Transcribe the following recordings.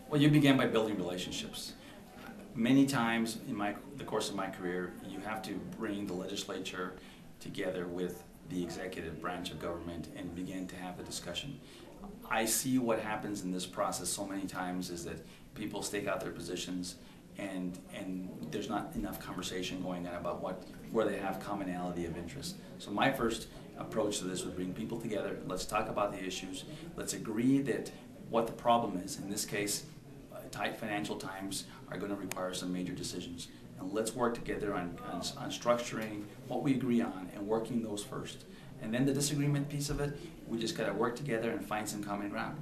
Well, you began by building relationships. Many times in the course of my career, you have to bring the legislature together with the executive branch of government and begin to have the discussion. I see what happens in this process so many times is that people stake out their positions and there's not enough conversation going on about where they have commonality of interest. So my first approach to this would bring people together. Let's talk about the issues. Let's agree that what the problem is. In this case, tight financial times are going to require some major decisions. And let's work together on structuring what we agree on and working those first. And then the disagreement piece of it, we just got to work together and find some common ground.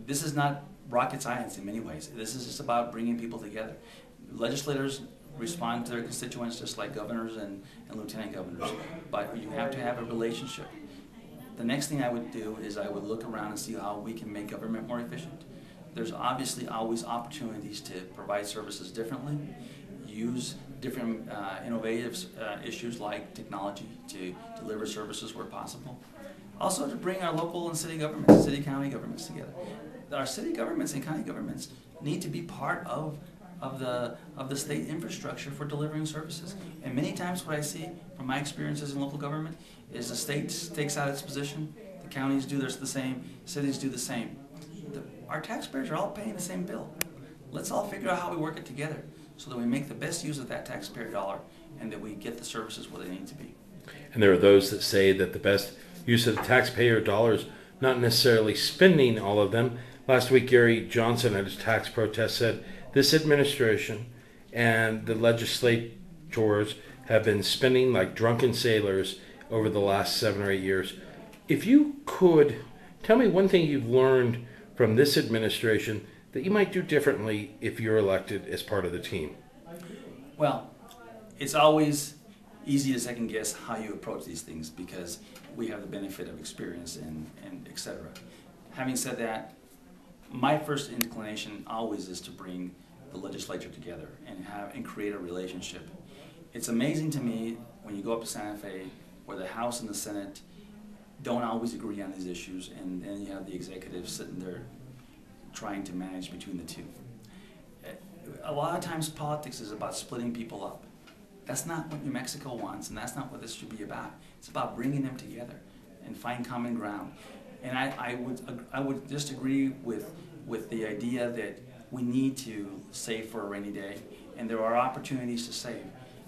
This is not rocket science in many ways. This is just about bringing people together. Legislators respond to their constituents just like governors and lieutenant governors, but you have to have a relationship. The next thing I would do is I would look around and see how we can make government more efficient. There's obviously always opportunities to provide services differently, use different innovative issues like technology to deliver services where possible. Also to bring our local and city governments, county governments together. Our city governments and county governments need to be part of the state infrastructure for delivering services. And many times what I see from my experiences in local government is the state takes out its position, the counties do the same, cities do the same. Our taxpayers are all paying the same bill. Let's all figure out how we work it together so that we make the best use of that taxpayer dollar and that we get the services where they need to be. And there are those that say that the best use of the taxpayer dollars, not necessarily spending all of them. Last week, Gary Johnson at his tax protest said, this administration and the legislators have been spending like drunken sailors over the last 7 or 8 years. If you could tell me one thing you've learned from this administration that you might do differently if you're elected as part of the team. Well, it's always easy to second guess how you approach these things because we have the benefit of experience and et cetera. Having said that, my first inclination always is to bring the legislature together and create a relationship. It's amazing to me when you go up to Santa Fe where the House and the Senate don't always agree on these issues, and then you have the executive sitting there trying to manage between the two. A lot of times politics is about splitting people up. That's not what New Mexico wants, and that's not what this should be about. It's about bringing them together and find common ground. And I would just agree with the idea that we need to save for a rainy day, and there are opportunities to save.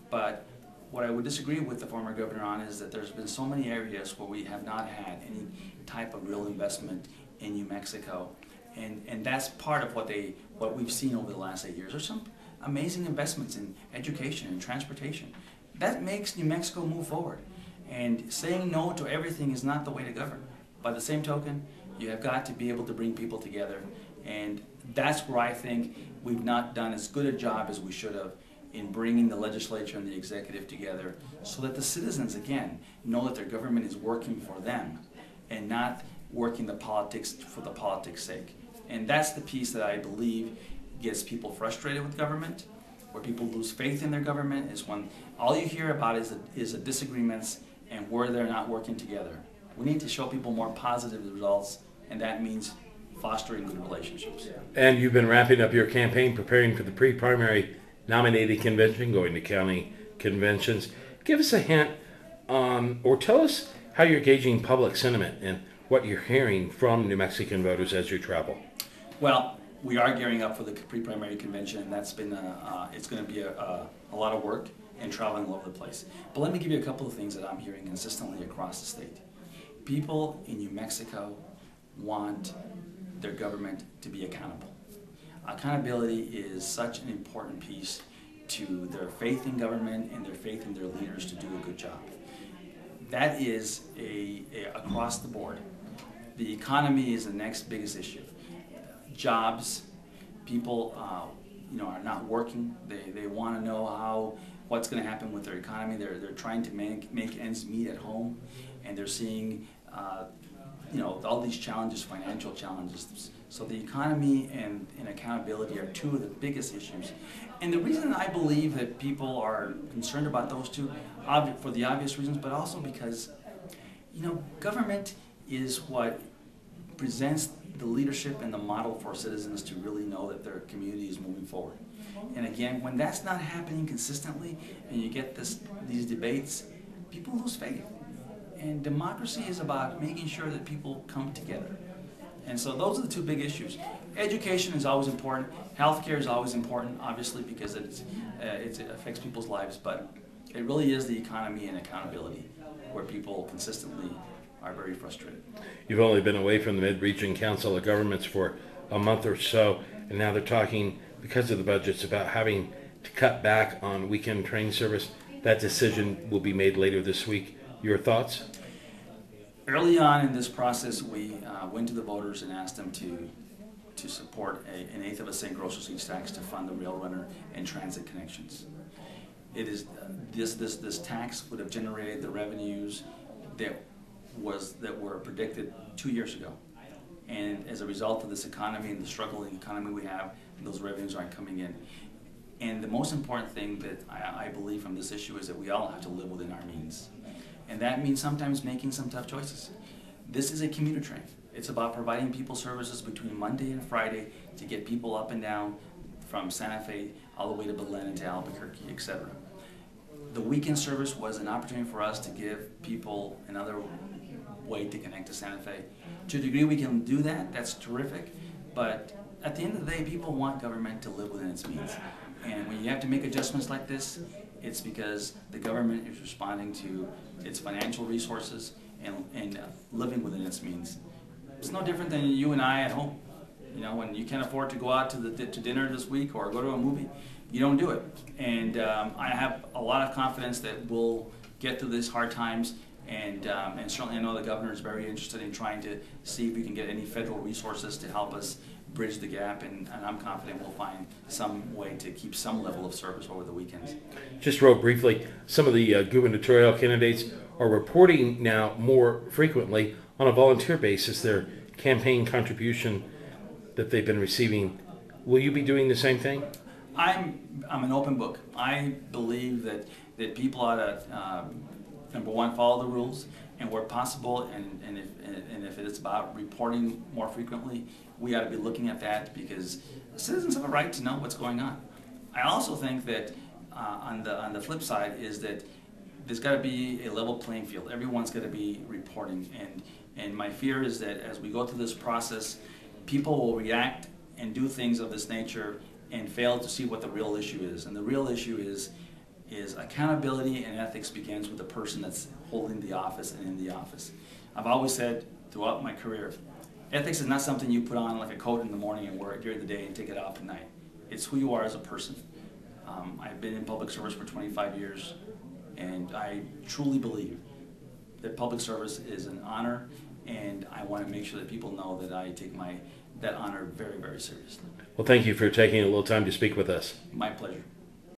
But what I would disagree with the former governor on is that there's been so many areas where we have not had any type of real investment in New Mexico. And that's part of what we've seen over the last 8 years. There's some amazing investments in education and transportation. That makes New Mexico move forward. And saying no to everything is not the way to govern. By the same token, you have got to be able to bring people together. And that's where I think we've not done as good a job as we should have in bringing the legislature and the executive together so that the citizens, again, know that their government is working for them and not working the politics for the politics' sake. And that's the piece that I believe gets people frustrated with government, where people lose faith in their government, is when all you hear about is the disagreements and where they're not working together. We need to show people more positive results, and that means fostering good relationships. And you've been wrapping up your campaign, preparing for the pre-primary nominating convention, going to county conventions. Give us a hint or tell us how you're gauging public sentiment and what you're hearing from New Mexican voters as you travel. Well, we are gearing up for the pre-primary convention, and that's been it's going to be a lot of work and traveling all over the place. But let me give you a couple of things that I'm hearing consistently across the state. People in New Mexico want their government to be accountable. Accountability is such an important piece to their faith in government and their faith in their leaders to do a good job. That is across the board. The economy is the next biggest issue. Jobs, people are not working. They want to know what's going to happen with their economy. They're trying to make ends meet at home, and they're seeing all these challenges, financial challenges. So the economy and accountability are two of the biggest issues. And the reason I believe that people are concerned about those two, for the obvious reasons, but also because, government is what presents the leadership and the model for citizens to really know that their community is moving forward. And again, when that's not happening consistently and you get these debates, people lose faith. And democracy is about making sure that people come together. And so those are the two big issues. Education is always important. Healthcare is always important, obviously, because it affects people's lives. But it really is the economy and accountability where people consistently are very frustrated. You've only been away from the Mid-Region Council of Governments for a month or so, and now they're talking, because of the budgets, about having to cut back on weekend train service. That decision will be made later this week. Your thoughts? Early on in this process, we went to the voters and asked them to support an 1/8 of a cent gross receipts tax to fund the rail runner and transit connections. It is this tax would have generated the revenues that were predicted 2 years ago, and as a result of this economy and the struggling economy we have, those revenues aren't coming in. And the most important thing that I believe from this issue is that we all have to live within our means. And that means sometimes making some tough choices. This is a commuter train. It's about providing people services between Monday and Friday to get people up and down from Santa Fe all the way to Belen and to Albuquerque, etc. The weekend service was an opportunity for us to give people another way to connect to Santa Fe. To a degree we can do that, that's terrific. But at the end of the day, people want government to live within its means. And when you have to make adjustments like this, it's because the government is responding to its financial resources and living within its means. It's no different than you and I at home. You know, when you can't afford to go out to dinner this week or go to a movie, you don't do it. And I have a lot of confidence that we'll get through these hard times. And certainly I know the governor is very interested in trying to see if we can get any federal resources to help us bridge the gap, and I'm confident we'll find some way to keep some level of service over the weekends. Just real briefly, some of the gubernatorial candidates are reporting now more frequently on a volunteer basis their campaign contribution that they've been receiving. Will you be doing the same thing? I'm an open book. I believe that people ought to number one, follow the rules, and where possible, and if it's about reporting more frequently, we ought to be looking at that, because citizens have a right to know what's going on. I also think that on the flip side is that there's got to be a level playing field. Everyone's got to be reporting, and my fear is that as we go through this process, people will react and do things of this nature and fail to see what the real issue is. And the real issue is accountability and ethics begins with the person that's holding the office and in the office. I've always said throughout my career, ethics is not something you put on like a coat in the morning and wear it during the day and take it off at night. It's who you are as a person. I've been in public service for 25 years, and I truly believe that public service is an honor, and I want to make sure that people know that I take that honor very, very seriously. Well, thank you for taking a little time to speak with us. My pleasure.